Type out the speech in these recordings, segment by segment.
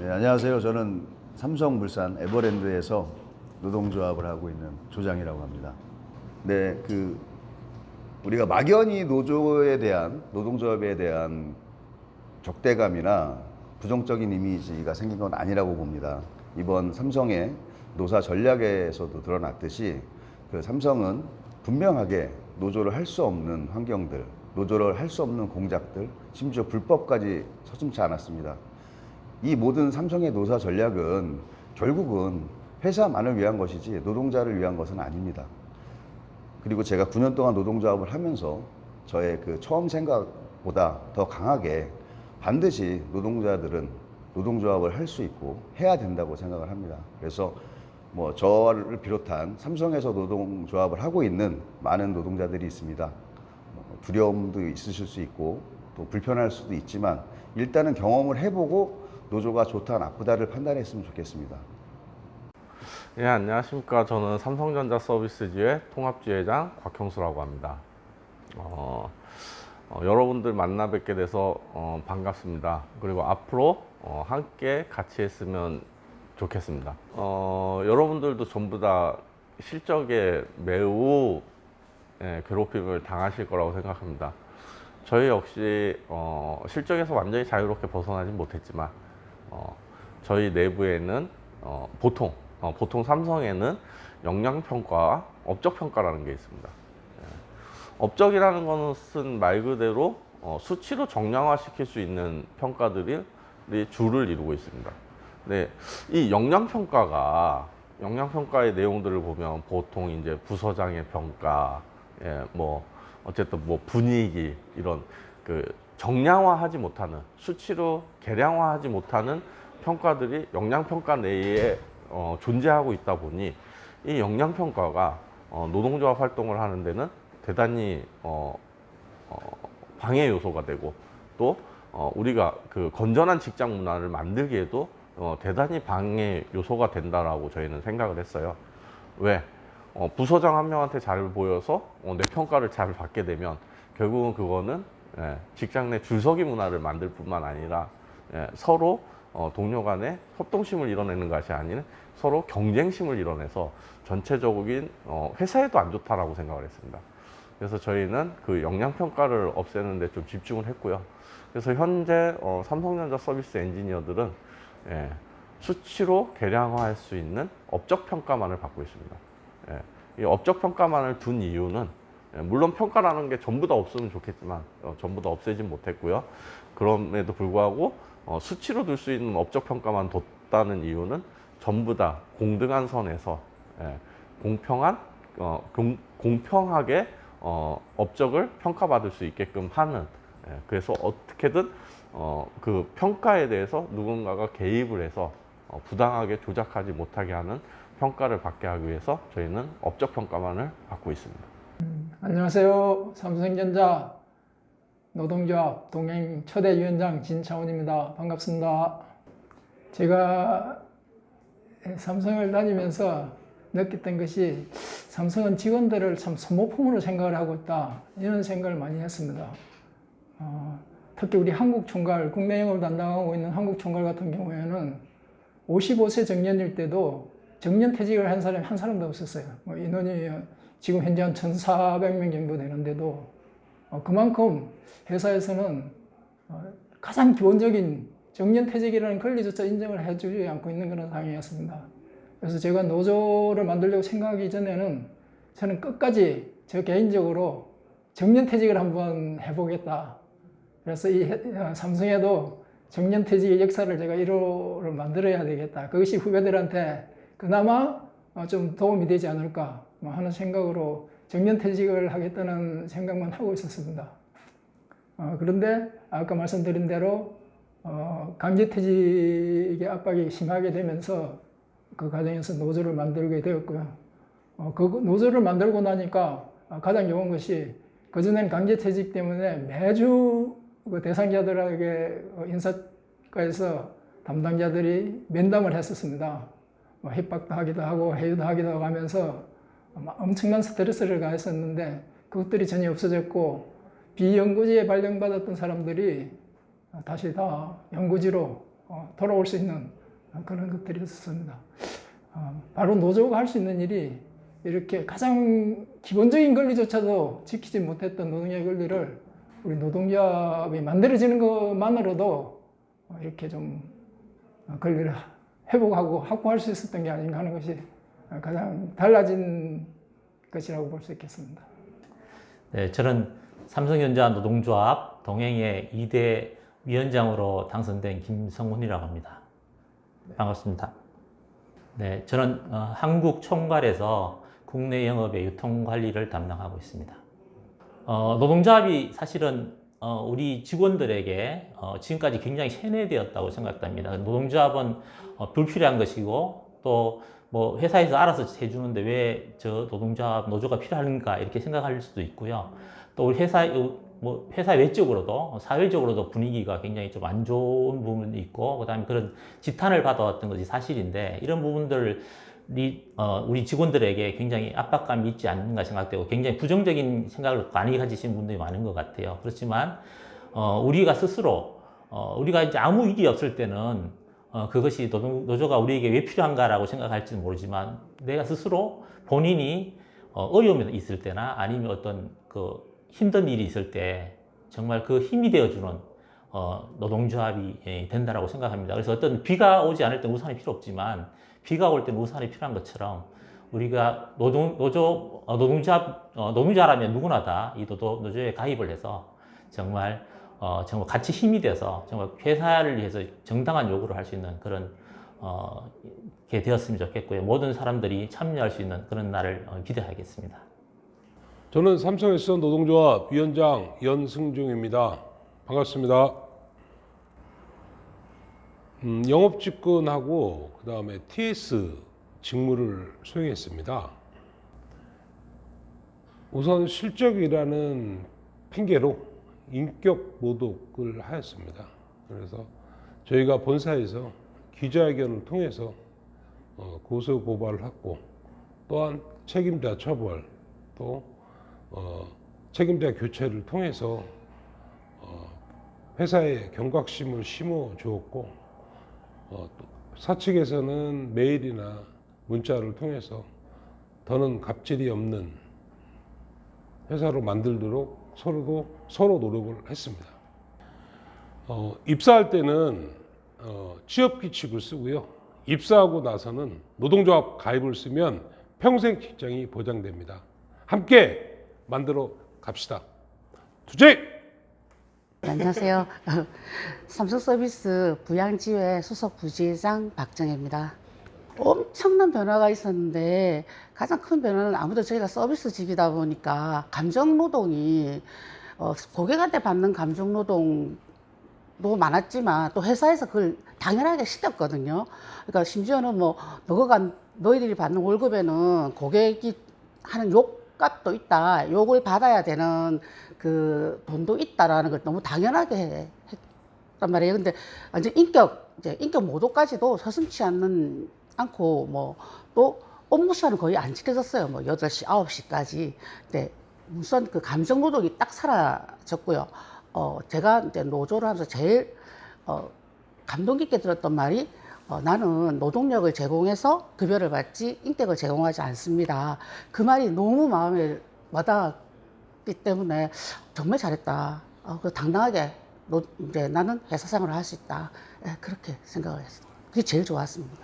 네, 안녕하세요. 저는 삼성물산 에버랜드에서 노동조합을 하고 있는 조장이라고 합니다. 네, 우리가 막연히 노조에 대한 노동조합에 대한 적대감이나 부정적인 이미지가 생긴 건 아니라고 봅니다. 이번 삼성의 노사 전략에서도 드러났듯이 삼성은 분명하게 노조를 할 수 없는 환경들, 노조를 할 수 없는 공작들, 심지어 불법까지 서슴지 않았습니다. 이 모든 삼성의 노사 전략은 결국은 회사만을 위한 것이지 노동자를 위한 것은 아닙니다. 그리고 제가 9년 동안 노동조합을 하면서 저의 처음 생각보다 더 강하게 반드시 노동자들은 노동조합을 할 수 있고 해야 된다고 생각을 합니다. 그래서 저를 비롯한 삼성에서 노동조합을 하고 있는 많은 노동자들이 있습니다. 두려움도 있으실 수 있고 또 불편할 수도 있지만 일단은 경험을 해보고 노조가 좋다 나쁘다를 판단했으면 좋겠습니다. 예, 안녕하십니까. 저는 삼성전자 서비스지회 통합지회장 곽형수라고 합니다. 여러분들 만나 뵙게 돼서 반갑습니다. 그리고 앞으로 함께 같이 했으면 좋겠습니다. 여러분들도 전부 다 실적에 매우 괴롭힘을 당하실 거라고 생각합니다. 저희 역시 실적에서 완전히 자유롭게 벗어나지 못했지만 저희 내부에는 보통 삼성에는 역량평가와 업적평가라는 게 있습니다. 업적이라는 것은 말 그대로 수치로 정량화시킬 수 있는 평가들이 주를 이루고 있습니다. 네, 이 역량평가의 내용들을 보면 보통 이제 부서장의 평가, 어쨌든 분위기 이런 정량화하지 못하는 수치로 계량화하지 못하는 평가들이 역량평가 내에 존재하고 있다 보니 이 역량평가가 노동조합 활동을 하는 데는 대단히 방해 요소가 되고 또 우리가 건전한 직장 문화를 만들기에도 대단히 방해 요소가 된다라고 저희는 생각을 했어요. 왜? 부서장 한 명한테 잘 보여서 내 평가를 잘 받게 되면 결국은 그거는 직장 내 줄서기 문화를 만들 뿐만 아니라 서로 동료 간에 협동심을 이뤄내는 것이 아닌 서로 경쟁심을 이뤄내서 전체적인 회사에도 안 좋다라고 생각을 했습니다. 그래서 저희는 역량평가를 없애는 데 좀 집중을 했고요. 그래서 현재 삼성전자 서비스 엔지니어들은 수치로 계량화할 수 있는 업적평가만을 받고 있습니다. 이 업적평가만을 둔 이유는 물론 평가라는 게 전부 다 없으면 좋겠지만 전부 다 없애진 못했고요. 그럼에도 불구하고 수치로 둘 수 있는 업적평가만 뒀다는 이유는 전부 다 공등한 선에서 공평하게 업적을 평가받을 수 있게끔 하는, 그래서 어떻게든 그 평가에 대해서 누군가가 개입을 해서 부당하게 조작하지 못하게 하는 평가를 받게 하기 위해서 저희는 업적평가만을 받고 있습니다. 안녕하세요. 삼성전자 노동조합 동행 초대 위원장 진차원입니다. 반갑습니다. 제가 삼성을 다니면서 느꼈던 것이 삼성은 직원들을 참 소모품으로 생각을 하고 있다, 이런 생각을 많이 했습니다. 특히 우리 한국 총괄, 국내 영업을 담당하고 있는 한국 총괄 같은 경우에는 55세 정년일 때도 정년퇴직을 한 사람이 한 사람도 없었어요. 인원이 지금 현재 한 1,400명 정도 되는데도 그만큼 회사에서는 가장 기본적인 정년퇴직이라는 권리조차 인정을 해주지 않고 있는 그런 상황이었습니다. 그래서 제가 노조를 만들려고 생각하기 전에는 저는 끝까지 저 개인적으로 정년퇴직을 한번 해보겠다. 그래서 이 삼성에도 정년퇴직의 역사를 제가 1호를 만들어야 되겠다. 그것이 후배들한테 그나마 좀 도움이 되지 않을까 하는 생각으로 정년퇴직을 하겠다는 생각만 하고 있었습니다. 그런데 아까 말씀드린 대로 강제퇴직의 압박이 심하게 되면서 그 과정에서 노조를 만들게 되었고요. 그 노조를 만들고 나니까 가장 좋은 것이 그전엔 강제퇴직 때문에 매주 그 대상자들에게 인사과에서 담당자들이 면담을 했었습니다. 협박도 하기도 하고 회유도 하기도 하고 하면서 엄청난 스트레스를 가했었는데 그것들이 전혀 없어졌고 비연구지에 발령받았던 사람들이 다시 다 연구지로 돌아올 수 있는 그런 것들이었습니다. 바로 노조가 할 수 있는 일이 이렇게 가장 기본적인 권리조차도 지키지 못했던 노동자의 권리를 우리 노동조합이 만들어지는 것만으로도 이렇게 좀 권리를 회복하고 확보할 수 있었던 게 아닌가 하는 것이 가장 달라진 것이라고 볼 수 있겠습니다. 네, 저는 삼성전자 노동조합 동행의 2대 위원장으로 당선된 김성훈이라고 합니다. 반갑습니다. 네, 저는 한국 총괄에서 국내 영업의 유통 관리를 담당하고 있습니다. 노동조합이 사실은 우리 직원들에게 지금까지 굉장히 세뇌되었다고 생각합니다. 노동조합은 불필요한 것이고 또 뭐 회사에서 알아서 해주는데 왜 저 노조가 필요한가 이렇게 생각할 수도 있고요. 또 우리 회사 외적으로도 사회적으로도 분위기가 굉장히 좀 안 좋은 부분이 있고 그다음에 그런 지탄을 받아왔던 것이 사실인데 이런 부분들이 우리 직원들에게 굉장히 압박감이 있지 않는가 생각되고 굉장히 부정적인 생각을 많이 가지신 분들이 많은 것 같아요. 그렇지만 우리가 스스로 우리가 이제 아무 일이 없을 때는 그것이 노조가 우리에게 왜 필요한가라고 생각할지는 모르지만 내가 스스로 본인이 어려움이 있을 때나 아니면 어떤 그 힘든 일이 있을 때 정말 그 힘이 되어주는 노동조합이 된다라고 생각합니다. 그래서 어떤 비가 오지 않을 때 우산이 필요 없지만 비가 올 때는 우산이 필요한 것처럼 우리가 노동자라면 누구나 다 이 노조에 가입을 해서 정말 같이 힘이 돼서 정말 회사를 위해서 정당한 요구를 할 수 있는 그런 게 되었으면 좋겠고요. 모든 사람들이 참여할 수 있는 그런 날을 기대하겠습니다. 저는 삼성에서 노동조합 위원장 연승중입니다. 반갑습니다. 영업직군하고 그 다음에 TS 직무를 수행했습니다. 우선 실적이라는 핑계로 인격 모독을 하였습니다. 그래서 저희가 본사에서 기자회견을 통해서 고소 고발을 했고 또한 책임자 처벌 또 책임자 교체를 통해서 회사에 경각심을 심어 주었고 사측에서는 메일이나 문자를 통해서 더는 갑질이 없는 회사로 만들도록 서로 노력을 했습니다. 입사할 때는 취업규칙을 쓰고요. 입사하고 나서는 노동조합 가입을 쓰면 평생 직장이 보장됩니다. 함께 만들어 갑시다. 투쟁! 안녕하세요. 삼성서비스 부양지회 수석 부지회장 박정혜입니다. 엄청난 변화가 있었는데 가장 큰 변화는 아무래도 저희가 서비스직이다 보니까 감정노동이 고객한테 받는 감정노동도 많았지만 또 회사에서 그걸 당연하게 시켰거든요. 그러니까 심지어는 뭐 너희들이 받는 월급에는 고객이 하는 욕값도 있다. 욕을 받아야 되는 그 돈도 있다라는 걸 너무 당연하게 했단 말이에요. 근데 완전 인격 모독까지도 서슴지 않고 뭐 또 업무 시간은 거의 안 지켜졌어요. 뭐 8시, 9시까지. 근데 우선 그 감정 노동이 딱 사라졌고요. 제가 이제 노조를 하면서 제일 감동 깊게 들었던 말이 나는 노동력을 제공해서 급여를 받지 인격을 제공하지 않습니다. 그 말이 너무 마음에 와닿았기 때문에 정말 잘했다. 당당하게 이제 나는 회사 생활을 할 수 있다. 그렇게 생각을 했어요. 그게 제일 좋았습니다.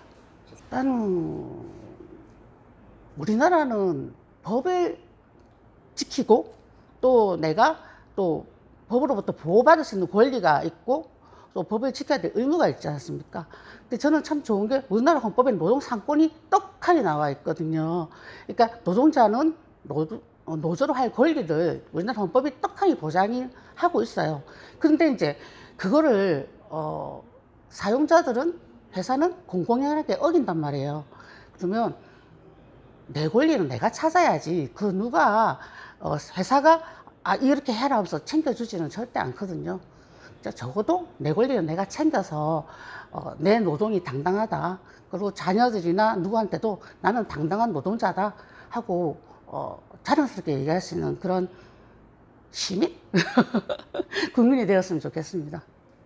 일단은 우리나라는 법을 지키고 또 내가 또 법으로부터 보호받을 수 있는 권리가 있고 또 법을 지켜야 될 의무가 있지 않습니까? 근데 저는 참 좋은 게 우리나라 헌법에 노동상권이 떡하니 나와 있거든요. 그러니까 노동자는 노조로 할 권리를 우리나라 헌법이 떡하니 보장이 하고 있어요. 그런데 이제 그거를 사용자들은 회사는 공공연하게 어긴단 말이에요. 그러면 내 권리는 내가 찾아야지 그 누가 회사가 이렇게 해라 하면서 챙겨주지는 절대 않거든요. 적어도 내 권리는 내가 챙겨서 내 노동이 당당하다. 그리고 자녀들이나 누구한테도 나는 당당한 노동자다 하고 자랑스럽게 얘기할 수 있는 그런 시민? 국민이 되었으면 좋겠습니다.